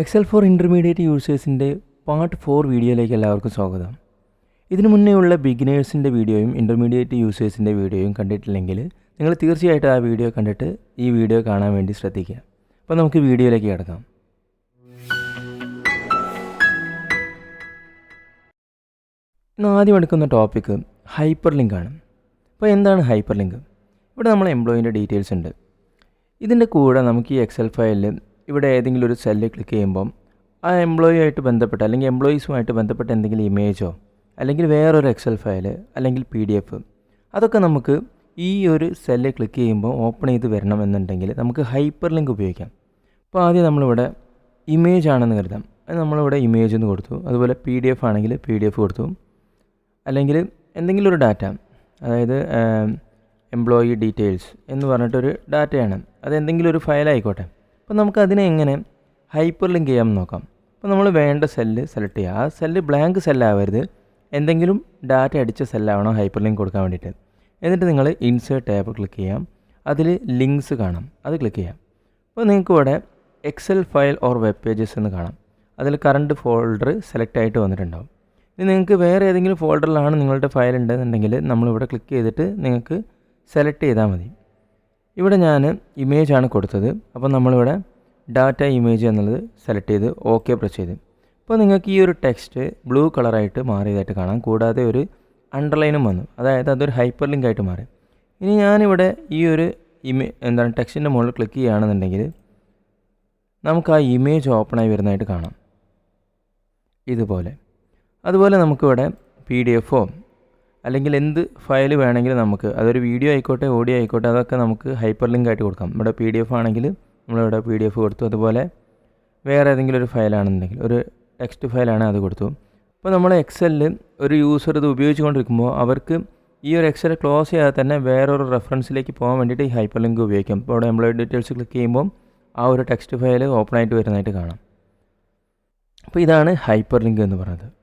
Excel four intermediate യൂസേഴ്സിൻ്റെ part 4 വീഡിയോയിലേക്ക് എല്ലാവർക്കും സ്വാഗതം. ഇതിനു മുന്നേ ഉള്ള ബിഗിനേഴ്സിൻ്റെ വീഡിയോയും ഇൻ്റർമീഡിയറ്റ് യൂസേഴ്സിൻ്റെ വീഡിയോയും കണ്ടിട്ടില്ലെങ്കിൽ നിങ്ങൾ തീർച്ചയായിട്ടും ആ വീഡിയോ കണ്ടിട്ട് ഈ വീഡിയോ കാണാൻ വേണ്ടി ശ്രദ്ധിക്കുക. അപ്പോൾ നമുക്ക് വീഡിയോയിലേക്ക് കിടക്കാം. ഇന്ന് ആദ്യം എടുക്കുന്ന ടോപ്പിക്ക് ഹൈപ്പർ ലിങ്ക് ആണ്. അപ്പോൾ എന്താണ് ഹൈപ്പർ ലിങ്ക്? ഇവിടെ നമ്മൾ എംപ്ലോയിൻ്റെ ഡീറ്റെയിൽസ് ഉണ്ട്. ഇതിൻ്റെ കൂടെ നമുക്ക് ഈ എക്സൽ ഫയലിൽ ഇവിടെ ഏതെങ്കിലും ഒരു സെല്ല് ക്ലിക്ക് ചെയ്യുമ്പം ആ എംപ്ലോയിയായിട്ട് ബന്ധപ്പെട്ട അല്ലെങ്കിൽ എംപ്ലോയീസുമായിട്ട് ബന്ധപ്പെട്ട എന്തെങ്കിലും ഇമേജോ അല്ലെങ്കിൽ വേറൊരു എക്സൽ ഫയൽ അല്ലെങ്കിൽ PDF അതൊക്കെ നമുക്ക് ഈ ഒരു സെല്ല് ക്ലിക്ക് ചെയ്യുമ്പോൾ ഓപ്പൺ ചെയ്ത് വരണം എന്നുണ്ടെങ്കിൽ നമുക്ക് ഹൈപ്പർ ലിങ്ക് ഉപയോഗിക്കാം. അപ്പോൾ ആദ്യം നമ്മളിവിടെ ഇമേജ് ആണെന്ന് കരുതാം. അത് നമ്മളിവിടെ ഇമേജ് എന്ന് കൊടുത്തു. അതുപോലെ PDF ആണെങ്കിൽ PDF കൊടുത്തു. അല്ലെങ്കിൽ എന്തെങ്കിലും ഒരു ഡാറ്റ, അതായത് എംപ്ലോയി ഡീറ്റെയിൽസ് എന്ന് പറഞ്ഞിട്ടൊരു ഡാറ്റയാണ്, അത് എന്തെങ്കിലും ഒരു ഫയലായിക്കോട്ടെ. അപ്പോൾ നമുക്ക് അതിനെ എങ്ങനെ ഹൈപ്പർ ലിങ്ക് ചെയ്യാമെന്ന് നോക്കാം. അപ്പോൾ നമ്മൾ വേണ്ട സെല്ല് സെലക്ട് ചെയ്യുക. ആ സെല്ല് ബ്ലാങ്ക് സെല്ലാവരുത്, എന്തെങ്കിലും ഡാറ്റ അടിച്ച സെല്ലാവണം ഹൈപ്പർ ലിങ്ക് കൊടുക്കാൻ വേണ്ടിയിട്ട്. എന്നിട്ട് നിങ്ങൾ ഇൻസേർട്ട് ടാബ് ക്ലിക്ക് ചെയ്യാം. അതിൽ ലിങ്ക്സ് കാണാം, അത് ക്ലിക്ക് ചെയ്യാം. അപ്പോൾ നിങ്ങൾക്ക് ഇവിടെ excel file or web pages എന്ന് കാണാം. അതിൽ കറണ്ട് ഫോൾഡർ സെലക്ട് ആയിട്ട് വന്നിട്ടുണ്ടാവും. ഇനി നിങ്ങൾക്ക് വേറെ ഏതെങ്കിലും ഫോൾഡറിലാണ് നിങ്ങളുടെ ഫയൽ ഉണ്ടെന്നുണ്ടെങ്കിൽ നമ്മളിവിടെ ക്ലിക്ക് ചെയ്തിട്ട് നിങ്ങൾക്ക് സെലക്ട് ചെയ്താൽ മതി. ഇവിടെ ഞാൻ ഇമേജാണ് കൊടുത്തത്. അപ്പോൾ നമ്മളിവിടെ ഡാറ്റ ഇമേജ് എന്നുള്ളത് സെലക്ട് ചെയ്ത് ഓക്കെ പ്രസ് ചെയ്ത്. അപ്പോൾ നിങ്ങൾക്ക് ഈ ഒരു ടെക്സ്റ്റ് ബ്ലൂ കളറായിട്ട് മാറിയതായിട്ട് കാണാം. കൂടാതെ ഒരു അണ്ടർലൈനും വന്നു, അതായത് അതൊരു ഹൈപ്പർ ലിങ്ക് ആയിട്ട് മാറി. ഇനി ഞാനിവിടെ ഈ ഒരു ടെക്സ്റ്റിൻ്റെ മുകളിൽ ക്ലിക്ക് ചെയ്യുകയാണെന്നുണ്ടെങ്കിൽ നമുക്ക് ആ ഇമേജ് ഓപ്പണായി വരുന്നതായിട്ട് കാണാം ഇതുപോലെ. അതുപോലെ നമുക്കിവിടെ PDF അല്ലെങ്കിൽ എന്ത് ഫയൽ വേണമെങ്കിലും നമുക്ക്, അതൊരു വീഡിയോ ആയിക്കോട്ടെ ഓഡിയോ ആയിക്കോട്ടെ, അതൊക്കെ നമുക്ക് ഹൈപ്പർ ലിങ്ക് ആയിട്ട് കൊടുക്കാം. ഇവിടെ PDF ആണെങ്കിൽ നമ്മളിവിടെ PDF കൊടുത്തു. അതുപോലെ വേറെ ഏതെങ്കിലും ഒരു ഫയലാണെന്നുണ്ടെങ്കിൽ ഒരു ടെക്സ്റ്റ് ഫയലാണ്, അത് കൊടുത്തു. അപ്പോൾ നമ്മൾ എക്സലിൽ ഒരു യൂസർ ഇത് ഉപയോഗിച്ചുകൊണ്ടിരിക്കുമ്പോൾ അവർക്ക് ഈ ഒരു എക്സൽ ക്ലോസ് ചെയ്യാതെ തന്നെ വേറൊരു റെഫറൻസിലേക്ക് പോകാൻ വേണ്ടിയിട്ട് ഈ ഹൈപ്പർ ലിങ്ക് ഉപയോഗിക്കാം. ഇപ്പോൾ ഇവിടെ എംപ്ലോയി ഡീറ്റെയിൽസ് ക്ലിക്ക് ചെയ്യുമ്പോൾ ആ ഒരു ടെക്സ്റ്റ് ഫയൽ ഓപ്പൺ ആയിട്ട് വരുന്നതായിട്ട് കാണാം. അപ്പോൾ ഇതാണ് ഹൈപ്പർ ലിങ്ക് എന്ന് പറയുന്നത്.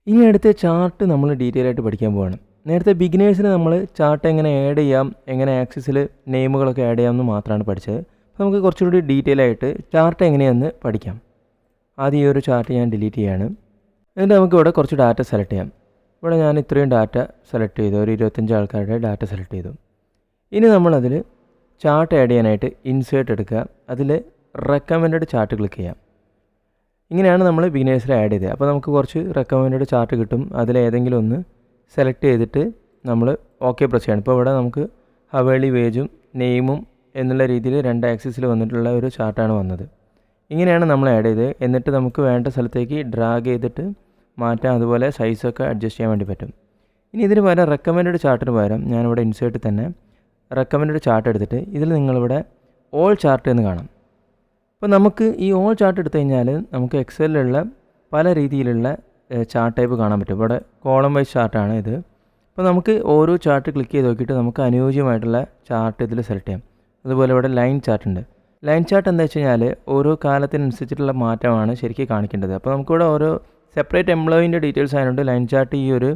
ഇനി അടുത്ത ചാർട്ട് നമ്മൾ ഡീറ്റെയിൽ ആയിട്ട് പഠിക്കാൻ പോവാണ്. നേരത്തെ ബിഗിനേഴ്സിന് നമ്മൾ ചാർട്ട് എങ്ങനെ ആഡ് ചെയ്യാം, എങ്ങനെ ആക്സിസിൽ നെയിമുകളൊക്കെ ആഡ് ചെയ്യാമെന്ന് മാത്രമാണ് പഠിച്ചത്. അപ്പോൾ നമുക്ക് കുറച്ചുകൂടി ഡീറ്റെയിൽ ആയിട്ട് ചാർട്ട് എങ്ങനെയാണെന്ന് പഠിക്കാം. ആദ്യം ഈ ഒരു ചാർട്ട് ഞാൻ ഡിലീറ്റ് ചെയ്യാണ്. എന്നിട്ട് നമുക്ക് ഇവിടെ കുറച്ച് ഡാറ്റ സെലക്ട് ചെയ്യാം. ഇവിടെ ഞാൻ ഇത്രയും ഡാറ്റ സെലക്ട് ചെയ്തു, ഒരു 25 ആൾക്കാരുടെ ഡാറ്റ സെലക്ട് ചെയ്തു. ഇനി നമ്മളതിൽ ചാർട്ട് ആഡ് ചെയ്യാനായിട്ട് ഇൻസേർട്ട് എടുക്കുക. അതിൽ റെക്കമെൻഡഡ് ചാർട്ട് ക്ലിക്ക് ചെയ്യാം. ഇങ്ങനെയാണ് നമ്മൾ ബിഗിനേഴ്സിൽ ആഡ് ചെയ്തത്. അപ്പോൾ നമുക്ക് കുറച്ച് റെക്കമെൻഡഡ് ചാർട്ട് കിട്ടും. അതിലേതെങ്കിലും ഒന്ന് സെലക്ട് ചെയ്തിട്ട് നമ്മൾ ഓക്കെ പ്രസ് ചെയ്യണം. ഇപ്പോൾ ഇവിടെ നമുക്ക് ഹവേളി വേജും നെയിമും എന്നുള്ള രീതിയിൽ 2 ആക്സിസിൽ വന്നിട്ടുള്ള ഒരു ചാർട്ടാണ് വന്നത്. ഇങ്ങനെയാണ് നമ്മൾ ആഡ് ചെയ്തത്. എന്നിട്ട് നമുക്ക് വേണ്ട സ്ഥലത്തേക്ക് ഡ്രാഗ് ചെയ്തിട്ട് മാറ്റാം. അതുപോലെ സൈസൊക്കെ അഡ്ജസ്റ്റ് ചെയ്യാൻ വേണ്ടി പറ്റും. ഇനി ഇതിന് പകരം റെക്കമെൻഡഡ് ചാർട്ടിന് പകരം ഞാനിവിടെ ഇൻസേർട്ട് തന്നെ റെക്കമെൻഡഡ് ചാർട്ട് എടുത്തിട്ട് ഇതിൽ നിങ്ങളിവിടെ ഓൾ ചാർട്ട് എന്ന് കാണാം. അപ്പോൾ നമുക്ക് ഈ ഓൾ ചാർട്ട് എടുത്തു കഴിഞ്ഞാൽ നമുക്ക് എക്സലിലുള്ള പല രീതിയിലുള്ള ചാർട്ട് ടൈപ്പ് കാണാൻ പറ്റും. ഇവിടെ കോളം വൈസ് ചാർട്ടാണ് ഇത്. അപ്പോൾ നമുക്ക് ഓരോ ചാർട്ട് ക്ലിക്ക് ചെയ്ത് നോക്കിയിട്ട് നമുക്ക് അനുയോജ്യമായിട്ടുള്ള ചാർട്ട് ഇതിൽ സെലക്ട് ചെയ്യാം. അതുപോലെ ഇവിടെ ലൈൻ ചാർട്ട് ഉണ്ട്. ലൈൻ ചാർട്ട് എന്താ വെച്ച് കഴിഞ്ഞാൽ ഓരോ കാലത്തിനനുസരിച്ചിട്ടുള്ള മാറ്റമാണ് ശരിക്കും കാണിക്കേണ്ടത്. അപ്പോൾ നമുക്കിവിടെ ഓരോ സെപ്പറേറ്റ് എംപ്ലോയിൻ്റെ ഡീറ്റെയിൽസ് ആയതുകൊണ്ട് ലൈൻ ചാർട്ട് ഈ ഒരു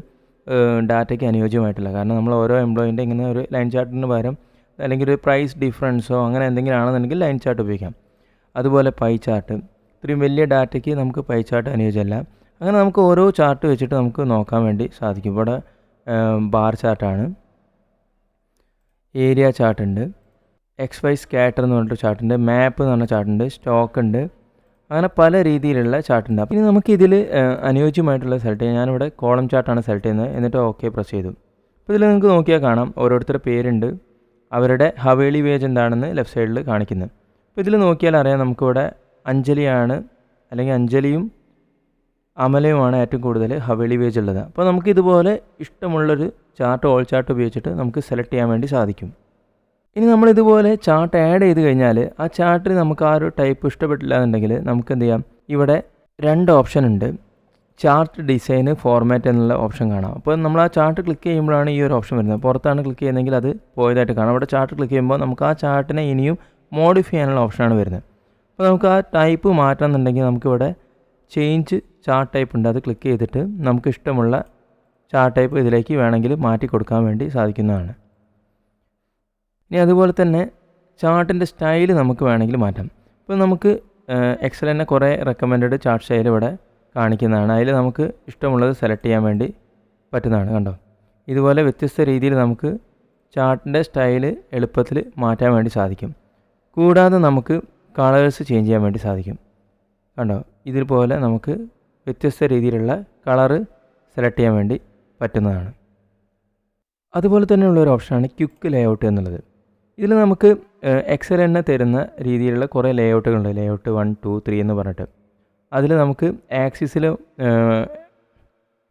ഡാറ്റയ്ക്ക് അനുയോജ്യമായിട്ടില്ല. കാരണം നമ്മൾ ഓരോ എംപ്ലോയിൻ്റെ ഇങ്ങനെ ഒരു ലൈൻ ചാർട്ടിന് പകരം അല്ലെങ്കിൽ ഒരു പ്രൈസ് ഡിഫറൻസോ അങ്ങനെ എന്തെങ്കിലും ആണെന്നുണ്ടെങ്കിൽ ലൈൻ ചാർട്ട് ഉപയോഗിക്കാം. അതുപോലെ പൈ ചാർട്ട്, ഇത്രയും വലിയ ഡാറ്റയ്ക്ക് നമുക്ക് പൈ ചാർട്ട് അനുയോജ്യമല്ല. അങ്ങനെ നമുക്ക് ഓരോ ചാർട്ട് വെച്ചിട്ട് നമുക്ക് നോക്കാൻ വേണ്ടി സാധിക്കും. ഇവിടെ ബാർ ചാർട്ടാണ്, ഏരിയ ചാർട്ടുണ്ട്, XY സ്കാറ്റർ എന്ന് പറഞ്ഞിട്ട് ചാർട്ടുണ്ട്, മാപ്പ് എന്ന് പറഞ്ഞ ചാർട്ടുണ്ട്, സ്റ്റോക്ക് ഉണ്ട്, അങ്ങനെ പല രീതിയിലുള്ള ചാർട്ടുണ്ട്. അപ്പോൾ ഇനി നമുക്കിതിൽ അനുയോജ്യമായിട്ടുള്ള സെലക്ട് ചെയ്യാം. ഞാനിവിടെ കോളം ചാർട്ടാണ് സെലക്ട് ചെയ്യുന്നത്. എന്നിട്ട് ഓക്കെ പ്രസ് ചെയ്തു. അപ്പോൾ ഇതിൽ നിങ്ങൾക്ക് നോക്കിയാൽ കാണാം ഓരോരുത്തരുടെ പേരുണ്ട്, അവരുടെ ഹവേളി വേജ് എന്താണെന്ന് ലെഫ്റ്റ് സൈഡിൽ കാണിക്കുന്നത്. അപ്പോൾ ഇതിൽ നോക്കിയാൽ അറിയാം നമുക്കിവിടെ അഞ്ജലിയാണ്, അല്ലെങ്കിൽ അഞ്ജലിയും അമലയുമാണ് ഏറ്റവും കൂടുതൽ ഹവേളി വേജ് ഉള്ളത്. അപ്പോൾ നമുക്കിതുപോലെ ഇഷ്ടമുള്ളൊരു ചാർട്ട് ഓൾ ചാർട്ട് ഉപയോഗിച്ചിട്ട് നമുക്ക് സെലക്ട് ചെയ്യാൻ വേണ്ടി സാധിക്കും. ഇനി നമ്മളിതുപോലെ ചാർട്ട് ആഡ് ചെയ്ത് കഴിഞ്ഞാൽ ആ ചാർട്ടിൽ നമുക്ക് ആ ഒരു ടൈപ്പ് ഇഷ്ടപ്പെട്ടില്ല എന്നുണ്ടെങ്കിൽ നമുക്ക് എന്ത് ചെയ്യാം, ഇവിടെ 2 ഓപ്ഷൻ ഉണ്ട്. ചാർട്ട് ഡിസൈന് ഫോർമാറ്റ് എന്നുള്ള ഓപ്ഷൻ കാണാം. അപ്പോൾ നമ്മൾ ആ ചാർട്ട് ക്ലിക്ക് ചെയ്യുമ്പോഴാണ് ഈ ഒരു ഓപ്ഷൻ വരുന്നത്. പുറത്താണ് ക്ലിക്ക് ചെയ്യുന്നതെങ്കിൽ അത് പോയതായിട്ട് കാണാം. അവിടെ ചാർട്ട് ക്ലിക്ക് ചെയ്യുമ്പോൾ നമുക്ക് ആ ചാർട്ടിനെ ഇനിയും മോഡിഫൈ ചെയ്യാനുള്ള ഓപ്ഷനാണ് വരുന്നത്. അപ്പോൾ നമുക്ക് ആ ടൈപ്പ് മാറ്റണമെന്നുണ്ടെങ്കിൽ നമുക്കിവിടെ ചേഞ്ച് ചാർട്ട് ടൈപ്പ് ഉണ്ട്, അത് ക്ലിക്ക് ചെയ്തിട്ട് നമുക്ക് ഇഷ്ടമുള്ള ചാർട്ട് ടൈപ്പ് ഇതിലേക്ക് വേണമെങ്കിൽ മാറ്റി കൊടുക്കാൻ വേണ്ടി സാധിക്കുന്നതാണ്. ഇനി അതുപോലെ തന്നെ ചാർട്ടിൻ്റെ സ്റ്റൈൽ നമുക്ക് വേണമെങ്കിൽ മാറ്റാം. ഇപ്പോൾ നമുക്ക് എക്സൽ തന്നെ കുറേ റെക്കമെൻഡഡ് ചാർട്ട് സ്റ്റൈൽ ഇവിടെ കാണിക്കുന്നതാണ്. അതിൽ നമുക്ക് ഇഷ്ടമുള്ളത് സെലക്ട് ചെയ്യാൻ വേണ്ടി പറ്റുന്നതാണ്. കണ്ടോ, ഇതുപോലെ വ്യത്യസ്ത രീതിയിൽ നമുക്ക് ചാർട്ടിൻ്റെ സ്റ്റൈൽ എളുപ്പത്തിൽ മാറ്റാൻ വേണ്ടി സാധിക്കും. കൂടാതെ നമുക്ക് കളേഴ്സ് ചേഞ്ച് ചെയ്യാൻ വേണ്ടി സാധിക്കും. കണ്ടോ, ഇതുപോലെ നമുക്ക് വ്യത്യസ്ത രീതിയിലുള്ള കളറ് സെലക്ട് ചെയ്യാൻ വേണ്ടി പറ്റുന്നതാണ്. അതുപോലെ തന്നെയുള്ള ഒരു ഓപ്ഷനാണ് ക്വിക്ക് ലേഔട്ട് എന്നുള്ളത്. ഇതിൽ നമുക്ക് എക്സൽ തന്നെ തരുന്ന രീതിയിലുള്ള കുറേ ലേഔട്ടുകളുണ്ട്. ലേഔട്ട് 1, 2, 3 എന്ന് പറഞ്ഞിട്ട് അതിൽ നമുക്ക് ആക്സിസിലും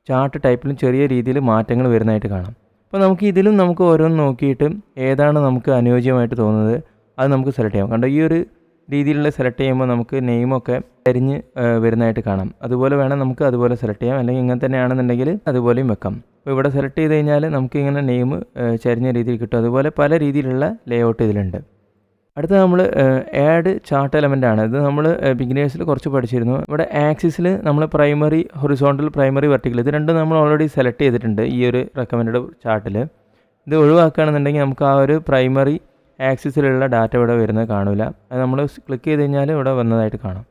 ചാർട്ട് ടൈപ്പിലും ചെറിയ രീതിയിൽ മാറ്റങ്ങൾ വരുന്നതായിട്ട് കാണാം. അപ്പോൾ നമുക്ക് ഇതിലും നമുക്ക് ഓരോന്ന് നോക്കിയിട്ട് ഏതാണ് നമുക്ക് അനുയോജ്യമായിട്ട് തോന്നുന്നത് അത് നമുക്ക് സെലക്ട് ചെയ്യാം. കണ്ടോ, ഈ ഒരു രീതിയിലുള്ള സെലക്ട് ചെയ്യുമ്പോൾ നമുക്ക് നെയിമൊക്കെ ചരിഞ്ഞ് വരുന്നതായിട്ട് കാണാം. അതുപോലെ വേണം നമുക്ക് അതുപോലെ സെലക്ട് ചെയ്യാം, അല്ലെങ്കിൽ ഇങ്ങനെ തന്നെയാണെന്നുണ്ടെങ്കിൽ അതുപോലെയും വെക്കാം. അപ്പോൾ ഇവിടെ സെലക്ട് ചെയ്ത് കഴിഞ്ഞാൽ നമുക്ക് ഇങ്ങനെ നെയിം ചരിഞ്ഞ രീതിയിൽ കിട്ടും. അതുപോലെ പല രീതിയിലുള്ള ലേഔട്ട് ഇതിലുണ്ട്. അടുത്ത നമ്മൾ ആഡ് ചാർട്ട് എലമെൻ്റ് ആണ്. ഇത് നമ്മൾ ബിഗിനേഴ്സിൽ കുറച്ച് പഠിച്ചിരുന്നു. ഇവിടെ ആക്സിസിൽ നമ്മൾ പ്രൈമറി ഹൊറിസോണ്ടൽ, പ്രൈമറി വെർട്ടിക്കൽ ഇത് രണ്ടും നമ്മൾ ഓൾറെഡി സെലക്ട് ചെയ്തിട്ടുണ്ട് ഈ ഒരു റെക്കമെൻഡഡ് ചാർട്ടിൽ. ഇത് ഒഴിവാക്കുകയാണെന്നുണ്ടെങ്കിൽ നമുക്ക് ആ ഒരു പ്രൈമറി ആക്സിസിലുള്ള ഡാറ്റ ഇവിടെ വരുന്നത് കാണില്ല. അത് നമ്മൾ ക്ലിക്ക് ചെയ്ത് കഴിഞ്ഞാൽ ഇവിടെ വന്നതായിട്ട് കാണാം.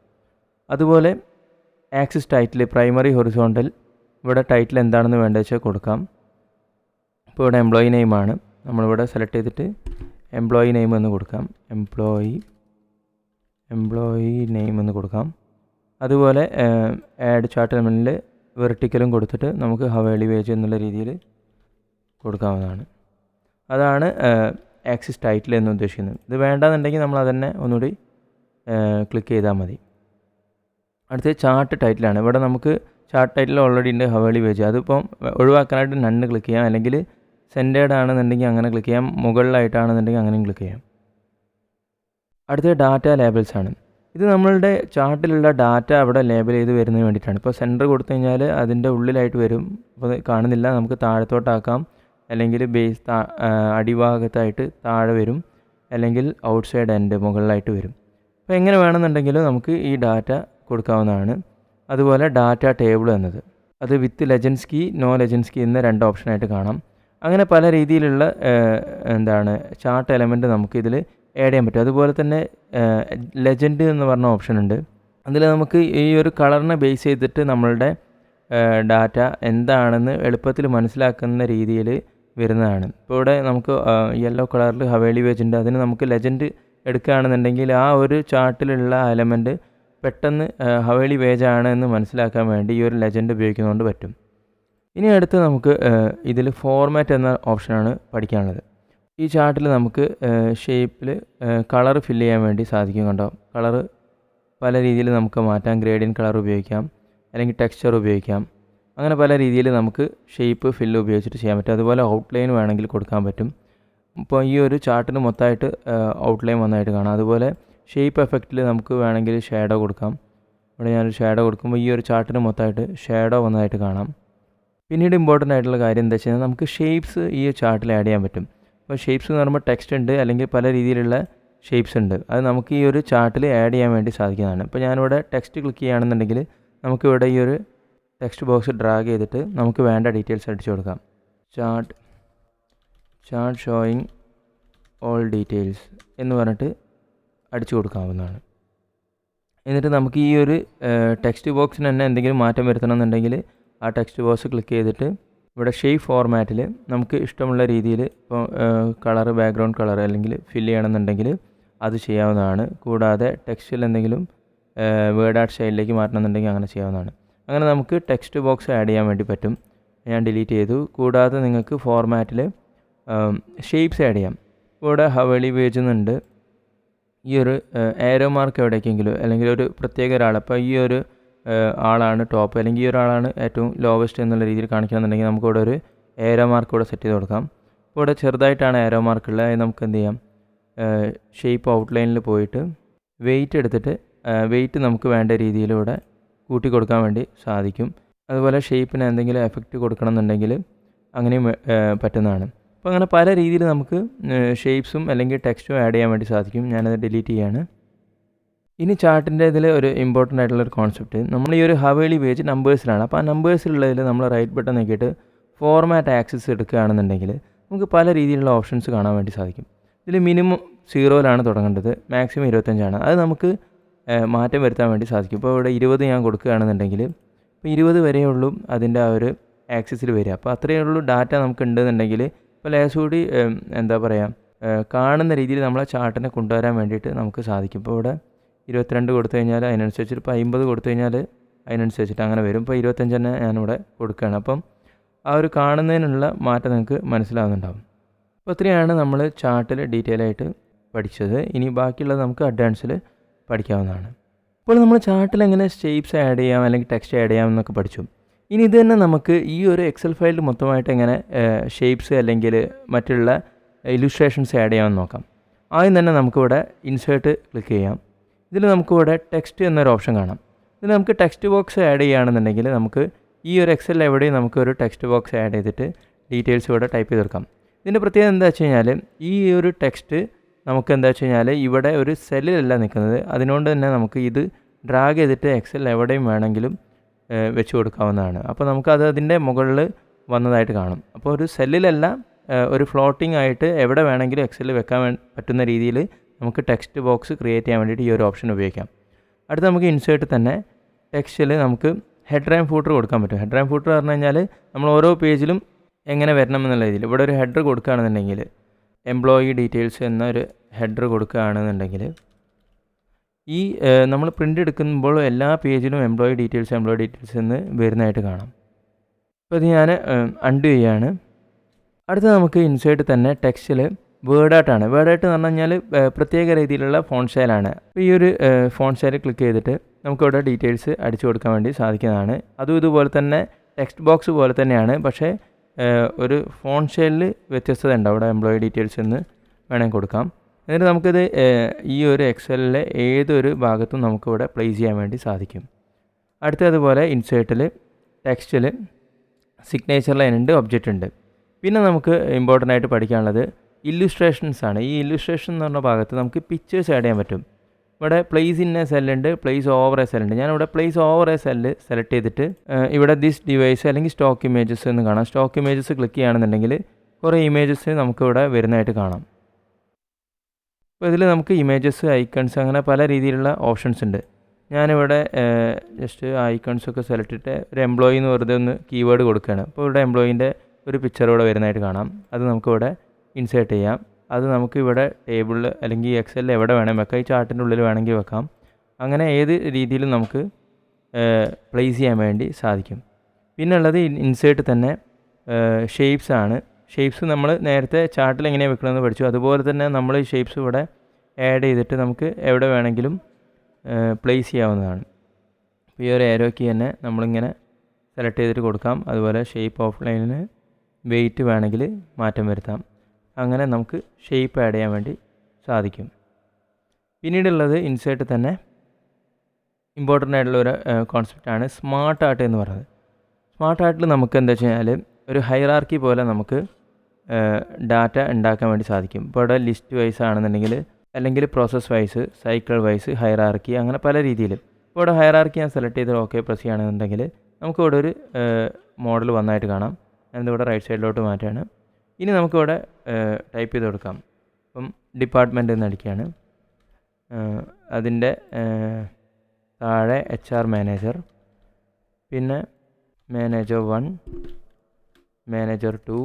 അതുപോലെ ആക്സിസ് ടൈറ്റിൽ പ്രൈമറി ഹൊറിസോണ്ടൽ ഇവിടെ ടൈറ്റിൽ എന്താണെന്ന് വേണ്ടത് വെച്ചാൽ കൊടുക്കാം. ഇപ്പോൾ ഇവിടെ എംപ്ലോയി നെയിമാണ്, നമ്മളിവിടെ സെലക്ട് ചെയ്തിട്ട് എംപ്ലോയി നെയിം എന്ന് കൊടുക്കാം. എംപ്ലോയി നെയിം എന്ന് കൊടുക്കാം. അതുപോലെ ആഡ് ചാർട്ട് എലമെൻറ്റിൽ വെർട്ടിക്കലും കൊടുത്തിട്ട് നമുക്ക് ഹവേളി വേജ് എന്നുള്ള രീതിയിൽ കൊടുക്കാവുന്നതാണ്. അതാണ് ആക്സിസ് ടൈറ്റിൽ എന്ന് ഉദ്ദേശിക്കുന്നത്. ഇത് വേണ്ടാന്നുണ്ടെങ്കിൽ നമ്മൾ അതന്നെ ഒന്നുകൂടി ക്ലിക്ക് ചെയ്താൽ മതി. അടുത്തത് ചാർട്ട് ടൈറ്റിലാണ്. ഇവിടെ നമുക്ക് ചാർട്ട് ടൈറ്റിൽ ഓൾറെഡി ഉണ്ട് ഹവേളി വേജ്. അതിപ്പം ഒഴിവാക്കാനായിട്ട് നണ്ണ് ക്ലിക്ക് ചെയ്യാം, അല്ലെങ്കിൽ സെൻറ്റേർഡ് ആണെന്നുണ്ടെങ്കിൽ അങ്ങനെ ക്ലിക്ക് ചെയ്യാം, മുകളിലായിട്ടാണെന്നുണ്ടെങ്കിൽ അങ്ങനെയും ക്ലിക്ക് ചെയ്യാം. അടുത്തത് ഡാറ്റ ലേബൽസ് ആണ്. ഇത് നമ്മളുടെ ചാർട്ടിലുള്ള ഡാറ്റ അവിടെ ലേബൽ ചെയ്ത് വരുന്നതിന് വേണ്ടിയിട്ടാണ്. ഇപ്പോൾ സെൻറ്റർ കൊടുത്തു കഴിഞ്ഞാൽ അതിൻ്റെ ഉള്ളിലായിട്ട് വരും. അപ്പോൾ കാണുന്നില്ല, നമുക്ക് താഴത്തോട്ടാക്കാം, അല്ലെങ്കിൽ ബേസ് അടിഭാഗത്തായിട്ട് താഴെ വരും, അല്ലെങ്കിൽ ഔട്ട്സൈഡ് എൻഡ് മുകളിലായിട്ട് വരും. അപ്പോൾ എങ്ങനെ വേണമെന്നുണ്ടെങ്കിലും നമുക്ക് ഈ ഡാറ്റ കൊടുക്കാവുന്നതാണ്. അതുപോലെ ഡാറ്റ ടേബിൾ എന്നത് അത് with legends key, no legends key എന്ന 2 ഓപ്ഷനായിട്ട് കാണാം. അങ്ങനെ പല രീതിയിലുള്ള ചാർട്ട് എലമെൻറ്റ് നമുക്ക് ഇതിൽ ആഡ് ചെയ്യാൻ പറ്റും. അതുപോലെ തന്നെ ലെജൻഡ് എന്ന് പറഞ്ഞ ഓപ്ഷൻ ഉണ്ട്. അതിൽ നമുക്ക് ഈ ഒരു കളറിനെ ബേസ് ചെയ്തിട്ട് നമ്മളുടെ ഡാറ്റ എന്താണെന്ന് എളുപ്പത്തിൽ മനസ്സിലാക്കുന്ന രീതിയിൽ വരുന്നതാണ്. ഇപ്പോൾ ഇവിടെ നമുക്ക് യെല്ലോ കളറിൽ ഹവേളി വേജ് ഉണ്ട്. അതിന് നമുക്ക് ലെജൻഡ് എടുക്കുകയാണെന്നുണ്ടെങ്കിൽ ആ ഒരു ചാർട്ടിലുള്ള എലമെൻറ്റ് പെട്ടെന്ന് ഹവേളി വേജ് ആണ് എന്ന് മനസ്സിലാക്കാൻ വേണ്ടി ഈ ഒരു ലെജൻഡ് ഉപയോഗിക്കുന്നതുകൊണ്ട് പറ്റും. ഇനി അടുത്ത് നമുക്ക് ഇതിൽ ഫോർമാറ്റ് എന്ന ഓപ്ഷനാണ് പഠിക്കാനുള്ളത്. ഈ ചാർട്ടിൽ നമുക്ക് ഷേപ്പിൽ കളർ ഫില്ല് ചെയ്യാൻ വേണ്ടി സാധിക്കും. കണ്ടോ, കളറ് പല രീതിയിൽ നമുക്ക് മാറ്റാം. ഗ്രേഡിയൻ കളർ ഉപയോഗിക്കാം, അല്ലെങ്കിൽ ടെക്സ്ചർ ഉപയോഗിക്കാം. അങ്ങനെ പല രീതിയിൽ നമുക്ക് ഷേപ്പ് ഫില്ല് ഉപയോഗിച്ചിട്ട് ചെയ്യാൻ പറ്റും. അതുപോലെ ഔട്ട്ലൈൻ വേണമെങ്കിൽ കൊടുക്കാൻ പറ്റും. ഇപ്പോൾ ഈ ഒരു ചാർട്ടിന് മൊത്തമായിട്ട് ഔട്ട്ലൈൻ വന്നതായിട്ട് കാണാം. അതുപോലെ ഷേപ്പ് എഫക്റ്റിൽ നമുക്ക് വേണമെങ്കിൽ ഷാഡോ കൊടുക്കാം. ഇവിടെ ഞാനൊരു ഷാഡോ കൊടുക്കുമ്പോൾ ഈ ഒരു ചാർട്ടിന് മൊത്തമായിട്ട് ഷാഡോ വന്നതായിട്ട് കാണാം. പിന്നീട് ഇമ്പോർട്ടൻ്റ് ആയിട്ടുള്ള കാര്യം എന്താ വെച്ച് കഴിഞ്ഞാൽ നമുക്ക് ഷേപ്സ് ഈ ചാർട്ടിൽ ആഡ് ചെയ്യാൻ പറ്റും. അപ്പോൾ ഷേപ്സ് എന്ന് പറയുമ്പോൾ ടെക്സ്റ്റ് ഉണ്ട്, അല്ലെങ്കിൽ പല രീതിയിലുള്ള ഷേപ്സ് ഉണ്ട്. അത് നമുക്ക് ഈ ഒരു ചാർട്ടിൽ ആഡ് ചെയ്യാൻ വേണ്ടി സാധിക്കുന്നതാണ്. ഇപ്പോൾ ഞാനിവിടെ ടെക്സ്റ്റ് ക്ലിക്ക് ചെയ്യുകയാണെന്നുണ്ടെങ്കിൽ നമുക്കിവിടെ ഈ ഒരു ടെക്സ്റ്റ് ബോക്സ് ഡ്രാഗ് ചെയ്തിട്ട് നമുക്ക് വേണ്ട ഡീറ്റെയിൽസ് അടിച്ചു കൊടുക്കാം. ചാർട്ട് ഷോയിങ് ഓൾ ഡീറ്റെയിൽസ് എന്ന് പറഞ്ഞിട്ട് അടിച്ചു കൊടുക്കാവുന്നതാണ്. എന്നിട്ട് നമുക്ക് ഈ ഒരു ടെക്സ്റ്റ് ബോക്സിന് തന്നെ എന്തെങ്കിലും മാറ്റം വരുത്തണമെന്നുണ്ടെങ്കിൽ ആ ടെക്സ്റ്റ് ബോക്സ് ക്ലിക്ക് ചെയ്തിട്ട് ഇവിടെ ഷേപ്പ് ഫോർമാറ്റിൽ നമുക്ക് ഇഷ്ടമുള്ള രീതിയിൽ ഇപ്പോൾ കളർ, ബാക്ക്ഗ്രൗണ്ട് കളർ അല്ലെങ്കിൽ ഫില്ല് ചെയ്യണമെന്നുണ്ടെങ്കിൽ അത് ചെയ്യാവുന്നതാണ്. കൂടാതെ ടെക്സ്റ്റിൽ എന്തെങ്കിലും വേർഡ് ആർട്ട് സ്റ്റൈലിലേക്ക് മാറ്റണമെന്നുണ്ടെങ്കിൽ അങ്ങനെ ചെയ്യാവുന്നതാണ്. അങ്ങനെ നമുക്ക് ടെക്സ്റ്റ് ബോക്സ് ആഡ് ചെയ്യാൻ വേണ്ടി പറ്റും. ഞാൻ ഡിലീറ്റ് ചെയ്തു. കൂടാതെ നിങ്ങൾക്ക് ഫോർമാറ്റിൽ ഷേപ്സ് ആഡ് ചെയ്യാം. ഇവിടെ ഹവേളി വേജ് എന്നുണ്ട്. ഈ ഒരു ഏരോ മാർക്ക് എവിടേക്കെങ്കിലും, അല്ലെങ്കിൽ ഒരു പ്രത്യേക ഒരാൾ, അപ്പോൾ ഈ ഒരു ആളാണ് ടോപ്പ്, അല്ലെങ്കിൽ ഈ ഒരാളാണ് ഏറ്റവും ലോവസ്റ്റ് എന്നുള്ള രീതിയിൽ കാണിക്കണമെന്നുണ്ടെങ്കിൽ നമുക്കിവിടെ ഒരു ഏരോ മാർക്ക് ഇവിടെ സെറ്റ് ചെയ്ത് കൊടുക്കാം. ഇപ്പോൾ ഇവിടെ ചെറുതായിട്ടാണ് ഏരോ മാർക്ക് ഉള്ളത്. അത് നമുക്ക് എന്ത് ചെയ്യാം, ഷേപ്പ് ഔട്ട്ലൈനിൽ പോയിട്ട് വെയിറ്റ് എടുത്തിട്ട് വെയിറ്റ് നമുക്ക് വേണ്ട രീതിയിൽ ഇവിടെ കൂട്ടി കൊടുക്കാൻ വേണ്ടി സാധിക്കും. അതുപോലെ ഷേപ്പിന് എന്തെങ്കിലും എഫക്റ്റ് കൊടുക്കണം എന്നുണ്ടെങ്കിൽ അങ്ങനെയും പറ്റുന്നതാണ്. അപ്പോൾ അങ്ങനെ പല രീതിയിൽ നമുക്ക് ഷേപ്സും അല്ലെങ്കിൽ ടെക്സ്റ്റും ആഡ് ചെയ്യാൻ വേണ്ടി സാധിക്കും. ഞാനത് ഡിലീറ്റ് ചെയ്യാണ്. ഇനി ചാർട്ടിൻ്റെ ഇതിൽ ഒരു ഇമ്പോർട്ടൻ്റ് ആയിട്ടുള്ളൊരു കോൺസെപ്റ്റ്, നമ്മൾ ഈ ഒരു ഹവേളി വേജ് നമ്പേഴ്സിലാണ്. അപ്പോൾ ആ നമ്പേഴ്സിലുള്ളതിൽ നമ്മൾ റൈറ്റ് ബട്ടൺ നോക്കിയിട്ട് ഫോർമാറ്റ് ആക്സിസ് എടുക്കുകയാണെന്നുണ്ടെങ്കിൽ നമുക്ക് പല രീതിയിലുള്ള ഓപ്ഷൻസ് കാണാൻ വേണ്ടി സാധിക്കും. ഇതിൽ മിനിമം 0 തുടങ്ങേണ്ടത്, മാക്സിമം 25. അത് നമുക്ക് മാറ്റം വരുത്താൻ വേണ്ടി സാധിക്കും. ഇപ്പോൾ ഇവിടെ 20 ഞാൻ കൊടുക്കുകയാണെന്നുണ്ടെങ്കിൽ ഇപ്പോൾ 20 വരെയുള്ളൂ അതിൻ്റെ ആ ഒരു ആക്സിസിൽ വരിക. അപ്പോൾ അത്രയേ ഉള്ളൂ ഡാറ്റ നമുക്ക് ഉണ്ടെന്നുണ്ടെങ്കിൽ ഇപ്പോൾ ലേശുകൂടി എന്താ പറയുക കാണുന്ന രീതിയിൽ നമ്മളെ ചാർട്ടിനെ കൊണ്ടുവരാൻ വേണ്ടിയിട്ട് നമുക്ക് സാധിക്കും. ഇപ്പോൾ ഇവിടെ 22 കൊടുത്തു കഴിഞ്ഞാൽ അതിനനുസരിച്ചിട്ട് ഇപ്പോൾ 50 കൊടുത്തു കഴിഞ്ഞാൽ അതിനനുസരിച്ചിട്ട് അങ്ങനെ വരും. ഇപ്പോൾ 25 തന്നെ ഞാനിവിടെ കൊടുക്കുകയാണ്. അപ്പം ആ ഒരു കാണുന്നതിനുള്ള മാറ്റം നിങ്ങൾക്ക് മനസ്സിലാവുന്നുണ്ടാവും. അപ്പോൾ ഇത്രയാണ് നമ്മൾ ചാർട്ടിൽ ഡീറ്റെയിൽ ആയിട്ട് പഠിച്ചത്. ഇനി ബാക്കിയുള്ളത് നമുക്ക് അഡ്വാൻസിൽ പഠിക്കാവുന്നതാണ്. ഇപ്പോൾ നമ്മൾ ചാർട്ടിൽ എങ്ങനെ ഷേപ്സ് ആഡ് ചെയ്യാം അല്ലെങ്കിൽ ടെക്സ്റ്റ് ആഡ് ചെയ്യാം എന്നൊക്കെ പഠിച്ചു. ഇനി ഇത് തന്നെ നമുക്ക് ഈ ഒരു എക്സൽ ഫയലിൽ മൊത്തമായിട്ട് എങ്ങനെ ഷേപ്സ് അല്ലെങ്കിൽ മറ്റുള്ള ഇല്ലുസ്ട്രേഷൻസ് ആഡ് ചെയ്യാമെന്ന് നോക്കാം. ആദ്യം തന്നെ നമുക്കിവിടെ ഇൻസേർട്ട് ക്ലിക്ക് ചെയ്യാം. ഇതിൽ നമുക്കിവിടെ ടെക്സ്റ്റ് എന്നൊരു ഓപ്ഷൻ കാണാം. ഇതിൽ നമുക്ക് ടെക്സ്റ്റ് ബോക്സ് ആഡ് ചെയ്യുകയാണെന്നുണ്ടെങ്കിൽ നമുക്ക് ഈ ഒരു എക്സലിൽ എവിടെയും നമുക്കൊരു ടെക്സ്റ്റ് ബോക്സ് ആഡ് ചെയ്തിട്ട് ഡീറ്റെയിൽസ് ഇവിടെ ടൈപ്പ് ചെയ്തെടുക്കാം. ഇതിൻ്റെ പ്രത്യേകത എന്താ വെച്ച് കഴിഞ്ഞാൽ ഈ ഒരു ടെക്സ്റ്റ് നമുക്ക് എന്താ വെച്ച് കഴിഞ്ഞാൽ ഇവിടെ ഒരു സെല്ലിലല്ല നിൽക്കുന്നത്. അതുകൊണ്ട് തന്നെ നമുക്ക് ഇത് ഡ്രാഗ് ചെയ്തിട്ട് എക്സൽ എവിടെയും വേണമെങ്കിലും വെച്ച് കൊടുക്കാവുന്നതാണ്. അപ്പോൾ നമുക്കത് അതിൻ്റെ മുകളിൽ വന്നതായിട്ട് കാണും. അപ്പോൾ ഒരു സെല്ലിലല്ല ഒരു ഫ്ലോട്ടിംഗ് ആയിട്ട് എവിടെ വേണമെങ്കിലും എക്സലിൽ വെക്കാൻ പറ്റുന്ന രീതിയിൽ നമുക്ക് ടെക്സ്റ്റ് ബോക്സ് ക്രിയേറ്റ് ചെയ്യാൻ വേണ്ടിയിട്ട് ഈ ഒരു ഓപ്ഷൻ ഉപയോഗിക്കാം. അടുത്ത് നമുക്ക് ഇൻസേർട്ട് തന്നെ ടെക്സ്റ്റിൽ നമുക്ക് ഹെഡർ ആൻഡ് ഫൂട്ടർ കൊടുക്കാൻ പറ്റും. ഹെഡർ ആൻഡ് ഫൂട്ടർ പറഞ്ഞു കഴിഞ്ഞാൽ നമ്മൾ ഓരോ പേജിലും എങ്ങനെ വരണം എന്നുള്ള രീതിയിൽ ഇവിടെ ഒരു ഹെഡർ കൊടുക്കുകയാണെന്നുണ്ടെങ്കിൽ എംപ്ലോയി ഡീറ്റെയിൽസ് എന്നൊരു ഹെഡർ കൊടുക്കുകയാണെന്നുണ്ടെങ്കിൽ ഈ നമ്മൾ പ്രിൻ്റ് എടുക്കുമ്പോൾ എല്ലാ പേജിലും എംപ്ലോയി ഡീറ്റെയിൽസ് എന്ന് വരുന്നതായിട്ട് കാണാം. അപ്പോൾ ഇത് ഞാൻ അൺഡു ചെയ്യുകയാണ്. അടുത്ത നമുക്ക് ഇൻസേർട്ട് തന്നെ ടെക്സ്റ്റിൽ വേർഡായിട്ടാണ്. വേർഡായിട്ട് എന്ന് പറഞ്ഞു കഴിഞ്ഞാൽ പ്രത്യേക രീതിയിലുള്ള ഫോൺ സ്റ്റൈലാണ്. അപ്പോൾ ഈ ഒരു ഫോൺ സ്റ്റൈൽ ക്ലിക്ക് ചെയ്തിട്ട് നമുക്കിവിടെ ഡീറ്റെയിൽസ് അടിച്ചു കൊടുക്കാൻ വേണ്ടി സാധിക്കുന്നതാണ്. അതും ഇതുപോലെ തന്നെ ടെക്സ്റ്റ് ബോക്സ് പോലെ തന്നെയാണ്. പക്ഷേ ഒരു ഫോൺ സ്റ്റൈലിൽ വ്യത്യസ്തത ഉണ്ട്. അവിടെ എംപ്ലോയി ഡീറ്റെയിൽസ് എന്ന് വേണമെങ്കിൽ കൊടുക്കാം. എന്നിട്ട് നമുക്കിത് ഈ ഒരു എക്സലിലെ ഏതൊരു ഭാഗത്തും നമുക്കിവിടെ പ്ലേസ് ചെയ്യാൻ വേണ്ടി സാധിക്കും. അടുത്തതുപോലെ ഇൻസേർട്ടിൽ ടെക്സ്റ്റിൽ സിഗ്നേച്ചർ ലൈൻ ഉണ്ട്, ഒബ്ജക്റ്റ് ഉണ്ട്. പിന്നെ നമുക്ക് ഇമ്പോർട്ടൻ്റ് ആയിട്ട് പഠിക്കാനുള്ളത് ഇല്ലുസ്ട്രേഷൻസ് ആണ്. ഈ ഇല്ലുസ്ട്രേഷൻ എന്ന് പറഞ്ഞ ഭാഗത്ത് നമുക്ക് പിക്ചേഴ്സ് ആഡ് ചെയ്യാൻ പറ്റും. ഇവിടെ പ്ലേസ് ഇൻ എ സെല്ലുണ്ട്, പ്ലേസ് ഓവർ എ സെല്ലുണ്ട്. ഞാനിവിടെ place over a cell select ചെയ്തിട്ട് ഇവിടെ ദിസ് ഡിവൈസ് അല്ലെങ്കിൽ സ്റ്റോക്ക് ഇമേജസ് എന്ന് കാണാം. സ്റ്റോക്ക് ഇമേജസ് ക്ലിക്ക് ചെയ്യുകയാണെന്നുണ്ടെങ്കിൽ കുറേ ഇമേജസ് നമുക്കിവിടെ വരുന്നതായിട്ട് കാണാം. അപ്പോൾ ഇതിൽ നമുക്ക് ഇമേജസ്, ഐക്കൺസ് അങ്ങനെ പല രീതിയിലുള്ള ഓപ്ഷൻസ് ഉണ്ട്. ഞാനിവിടെ ജസ്റ്റ് ഐക്കൺസൊക്കെ സെലക്ട് ചെയ്തിട്ട് ഒരു എംപ്ലോയി എന്ന് വെറുതെ ഒന്ന് കീവേഡ് കൊടുക്കുകയാണ്. അപ്പോൾ ഇവിടെ എംപ്ലോയിൻ്റെ ഒരു പിക്ചർ ഇവിടെ വരുന്നതായിട്ട് കാണാം. അത് നമുക്കിവിടെ ഇൻസേർട്ട് ചെയ്യാം. അത് നമുക്ക് ഇവിടെ ടേബിളിൽ അല്ലെങ്കിൽ എക്സലിൽ എവിടെ വേണമെങ്കിൽ വെക്കാം. ഈ ചാർട്ടിൻ്റെ ഉള്ളിൽ വേണമെങ്കിൽ വെക്കാം. അങ്ങനെ ഏത് രീതിയിലും നമുക്ക് പ്ലേസ് ചെയ്യാൻ വേണ്ടി സാധിക്കും. പിന്നെ ഉള്ളത് ഇൻസേർട്ട് തന്നെ ഷേപ്സ് ആണ്. ഷേപ്സ് നമ്മൾ നേരത്തെ ചാർട്ടിൽ എങ്ങനെയാണ് വെക്കണമെന്ന് പഠിച്ചു. അതുപോലെ തന്നെ നമ്മൾ ഈ ഷേപ്സ് ഇവിടെ ആഡ് ചെയ്തിട്ട് നമുക്ക് എവിടെ വേണമെങ്കിലും പ്ലേസ് ചെയ്യാവുന്നതാണ്. അപ്പോൾ ഈ ഒരു ഏരോ കീ തന്നെ നമ്മളിങ്ങനെ സെലക്ട് ചെയ്തിട്ട് കൊടുക്കാം. അതുപോലെ ഷേപ്പ് ഓഫ് ലൈനിന് വെയിറ്റ് വേണമെങ്കിൽ മാറ്റം വരുത്താം. അങ്ങനെ നമുക്ക് ഷേപ്പ് ആഡ് ചെയ്യാൻ വേണ്ടി സാധിക്കും. പിന്നീടുള്ളത് ഇൻസേർട്ട് തന്നെ ഇമ്പോർട്ടൻ്റ് ആയിട്ടുള്ള ഒരു കോൺസെപ്റ്റാണ് സ്മാർട്ട് ആർട്ട് എന്ന് പറയുന്നത്. സ്മാർട്ട് ആർട്ടിൽ നമുക്ക് എന്താ വെച്ച് കഴിഞ്ഞാൽ ഒരു ഹൈറാർക്കി പോലെ നമുക്ക് ഡാറ്റ ഉണ്ടാക്കാൻ വേണ്ടി സാധിക്കും. ഇപ്പോൾ ഇവിടെ ലിസ്റ്റ് വൈസ് ആണെന്നുണ്ടെങ്കിൽ അല്ലെങ്കിൽ process wise, cycle wise, hierarchy അങ്ങനെ പല രീതിയിൽ. ഇപ്പോൾ ഇവിടെ ഹൈറാർക്കി ഞാൻ സെലക്ട് ചെയ്ത് ഓക്കെ പ്രസ് ചെയ്യുകയാണെന്നുണ്ടെങ്കിൽ നമുക്കിവിടെ ഒരു മോഡൽ വന്നായിട്ട് കാണാം. ഞാനിവിടെ റൈറ്റ് സൈഡിലോട്ട് മാറ്റുകയാണ്. ഇനി നമുക്കിവിടെ ടൈപ്പ് ചെയ്ത് കൊടുക്കാം. അപ്പം ഡിപ്പാർട്ട്മെൻറ്റ് എന്ന് അടിക്കുകയാണ്. അതിൻ്റെ താഴെ HR മാനേജർ, പിന്നെ മാനേജർ 1, മാനേജർ 2,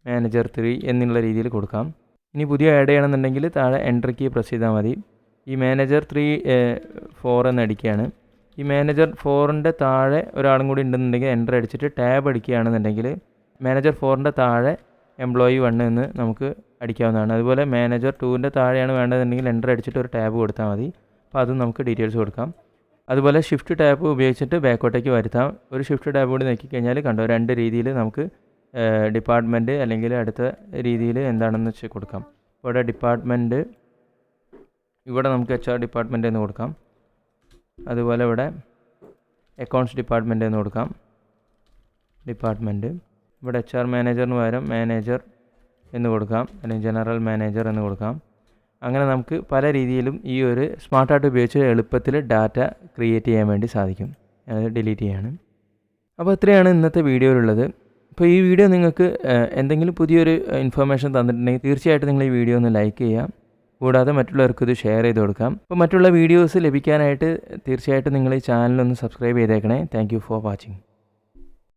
മാനേജർ 3 എന്നുള്ള രീതിയിൽ കൊടുക്കാം. ഇനി പുതിയ ആഡ് ചെയ്യണമെന്നുണ്ടെങ്കിൽ താഴെ എൻ്റർ കീ പ്രസ് ചെയ്താൽ മതി. ഈ മാനേജർ 4 എന്ന് അടിക്കുകയാണ്. ഈ മാനേജർ 4ൻ്റെ താഴെ ഒരാളും കൂടി ഉണ്ടെന്നുണ്ടെങ്കിൽ എൻ്റർ അടിച്ചിട്ട് ടാബ് അടിക്കുകയാണെന്നുണ്ടെങ്കിൽ മാനേജർ 4ൻ്റെ താഴെ എംപ്ലോയി 1 എന്ന് നമുക്ക് അടിക്കാവുന്നതാണ്. അതുപോലെ മാനേജർ 2ൻ്റെ താഴെയാണ് വേണ്ടതെന്നുണ്ടെങ്കിൽ എൻ്റർ അടിച്ചിട്ട് ഒരു ടാബ് കൊടുത്താൽ മതി. അപ്പോൾ അതും നമുക്ക് ഡീറ്റെയിൽസ് കൊടുക്കാം. അതുപോലെ ഷിഫ്റ്റ് ടാബ് ഉപയോഗിച്ചിട്ട് ബാക്കോട്ടേക്ക് വരുത്താം. ഒരു ഷിഫ്റ്റ് ടാബ് കൂടി നോക്കിക്കഴിഞ്ഞാൽ കണ്ടോ 2 രീതിയിൽ നമുക്ക് ഡിപ്പാർട്ട്മെൻറ്റ് അല്ലെങ്കിൽ അടുത്ത രീതിയിൽ എന്താണെന്ന് വെച്ച് കൊടുക്കാം. ഇവിടെ ഡിപ്പാർട്ട്മെൻറ്റ്, ഇവിടെ നമുക്ക് HR ഡിപ്പാർട്ട്മെൻറ്റ് എന്ന് കൊടുക്കാം. അതുപോലെ ഇവിടെ അക്കൗണ്ട്സ് ഡിപ്പാർട്ട്മെൻറ്റ് എന്ന് കൊടുക്കാം. ഡിപ്പാർട്ട്മെൻറ്റ് ഇവിടെ HR മാനേജറിന് പകരം മാനേജർ എന്ന് കൊടുക്കാം, അല്ലെങ്കിൽ ജനറൽ മാനേജർ എന്ന് കൊടുക്കാം. അങ്ങനെ നമുക്ക് പല രീതിയിലും ഈ ഒരു സ്മാർട്ട് ആർട്ട് ഉപയോഗിച്ച് എളുപ്പത്തിൽ ഡാറ്റ ക്രിയേറ്റ് ചെയ്യാൻ വേണ്ടി സാധിക്കും. അത് ഡിലീറ്റ് ചെയ്യാണ്. അപ്പോൾ ഇത്രയാണ് ഇന്നത്തെ വീഡിയോയിലുള്ളത്. അപ്പോൾ ഈ വീഡിയോ നിങ്ങൾക്ക് എന്തെങ്കിലും പുതിയൊരു ഇൻഫർമേഷൻ തന്നിട്ടുണ്ടെങ്കിൽ തീർച്ചയായിട്ടും നിങ്ങൾ ഈ വീഡിയോ ഒന്ന് ലൈക്ക് ചെയ്യുക. കൂടാതെ മറ്റുള്ളവർക്ക് ഇത് ഷെയർ ചെയ്ത് കൊടുക്കാം. അപ്പോൾ മറ്റുള്ള വീഡിയോസ് ലഭിക്കാനായിട്ട് തീർച്ചയായിട്ടും നിങ്ങൾ ഈ ചാനലൊന്ന് സബ്സ്ക്രൈബ് ചെയ്തേക്കണേ. Thank you for watching.